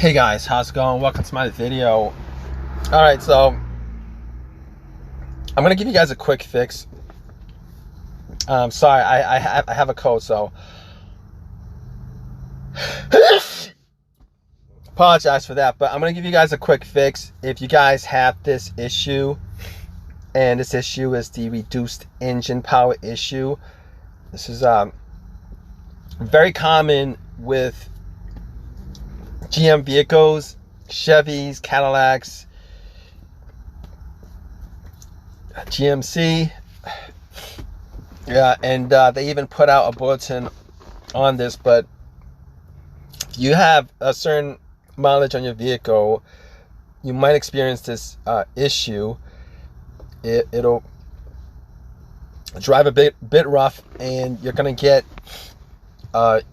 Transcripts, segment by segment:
Hey guys, how's it going? Welcome to my video. Alright, so I'm gonna give you guys a quick fix. Sorry, I have a cold, so apologize for that, but I'm gonna give you guys a quick fix. If you guys have this issue, and this issue is the reduced engine power issue, this is very common with GM vehicles, Chevys, Cadillacs, GMC. Yeah, and they even put out a bulletin on this. But if you have a certain mileage on your vehicle, you might experience this issue. It'll drive a bit rough, and you're gonna get a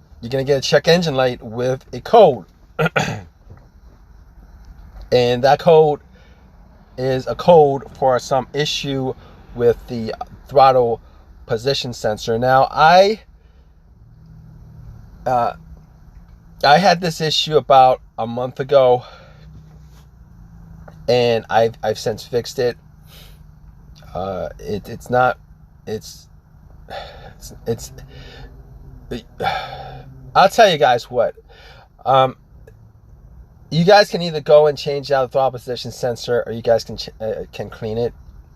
check engine light with a code. And that code is a code for some issue with the throttle position sensor. Now, I had this issue about a month ago, and I've since fixed it. It's I'll tell you guys what. You guys can either go and change out the throttle position sensor, or you guys can clean it.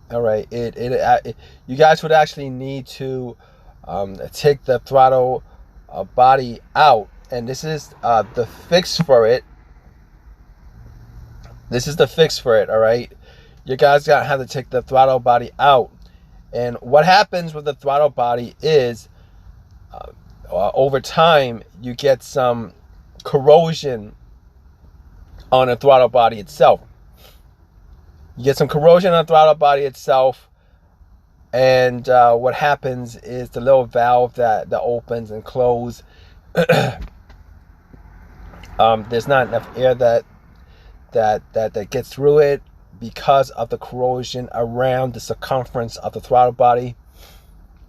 All right, you guys would actually need to take the throttle body out, and this is the fix for it. This is the fix for it. All right, you guys gotta have to take the throttle body out, and what happens with the throttle body is over time you get some corrosion on the throttle body itself. You get some corrosion on the throttle body itself, and what happens is the little valve that opens and closes, there's not enough air that gets through it because of the corrosion around the circumference of the throttle body.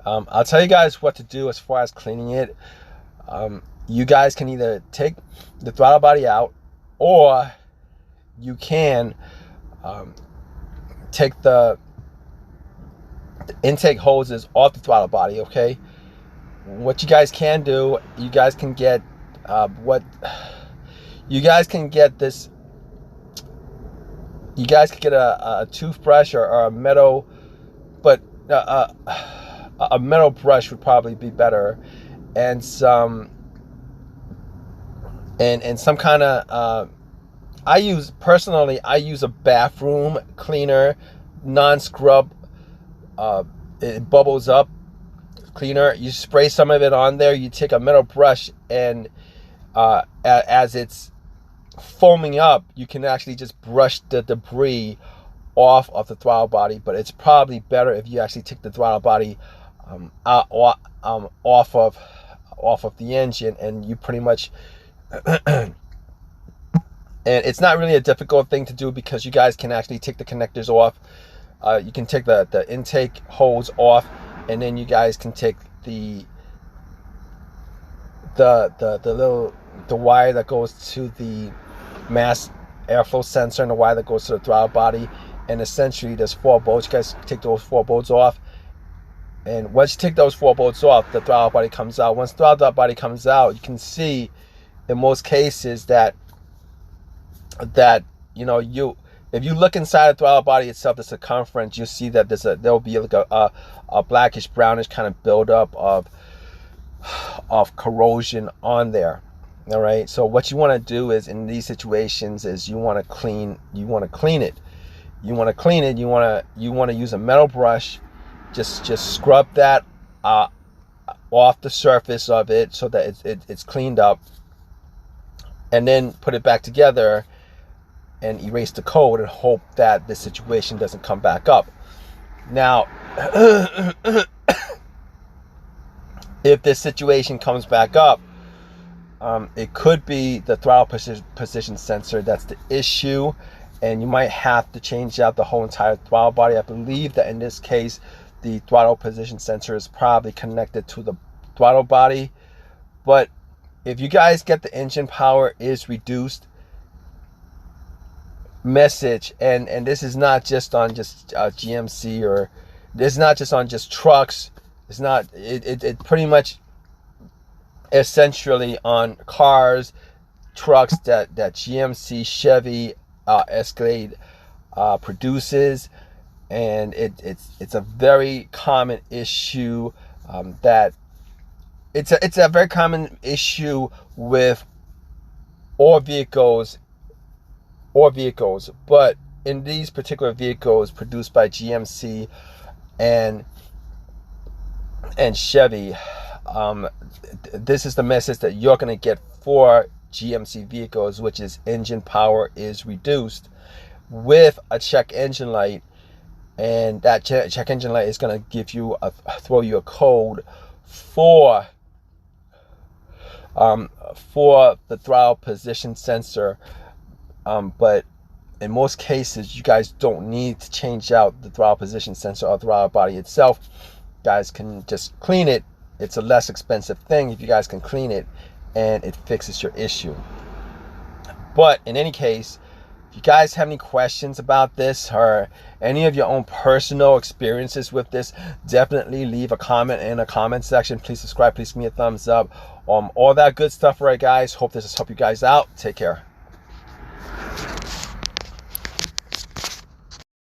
I'll tell you guys what to do as far as cleaning it. You guys can either take the throttle body out, or you can take the intake hoses off the throttle body. Okay, what you guys can do, you guys can get this. You guys can get a toothbrush or a metal, but a metal brush would probably be better, and some kind of I use a bathroom cleaner, non-scrub, it bubbles up cleaner. You spray some of it on there, you take a metal brush, and as it's foaming up, you can actually just brush the debris off of the throttle body. But it's probably better if you actually take the throttle body off of the engine, and you pretty much and it's not really a difficult thing to do, because you guys can actually take the connectors off. You can take the intake hose off, and then you guys can take the wire that goes to the mass airflow sensor and the wire that goes to the throttle body. And essentially there's 4 bolts. You guys take those 4 bolts off, and once you take those 4 bolts off, the throttle body comes out. Once the throttle body comes out, you can see in most cases that if you look inside the throttle body itself, the circumference, you see that there'll be like a blackish brownish kind of buildup of corrosion on there. All right, so what you want to do is, in these situations, is you want to clean it. You want to use a metal brush. Just scrub that off the surface of it so that it's cleaned up, and then put it back together and erase the code, and hope that this situation doesn't come back up. Now, if this situation comes back up, it could be the throttle position sensor that's the issue, and you might have to change out the whole entire throttle body. I believe that in this case, the throttle position sensor is probably connected to the throttle body. But if you guys get the engine power is reduced, message, and this is not just on just GMC, or this is not just on just trucks. It's not, it pretty much essentially on cars, trucks that GMC, Chevy, Escalade produces. And it's a very common issue, that it's a very common issue with all vehicles, but in these particular vehicles produced by GMC and Chevy, this is the message that you're going to get for GMC vehicles, which is engine power is reduced with a check engine light. And that check engine light is going to give you throw you a code for the throttle position sensor. But in most cases, you guys don't need to change out the throttle position sensor or throttle body itself. You guys can just clean it. It's a less expensive thing if you guys can clean it, and it fixes your issue. But in any case, if you guys have any questions about this, or any of your own personal experiences with this, definitely leave a comment in the comment section. Please subscribe, please give me a thumbs up. All that good stuff, right, guys? Hope this has helped you guys out. Take care.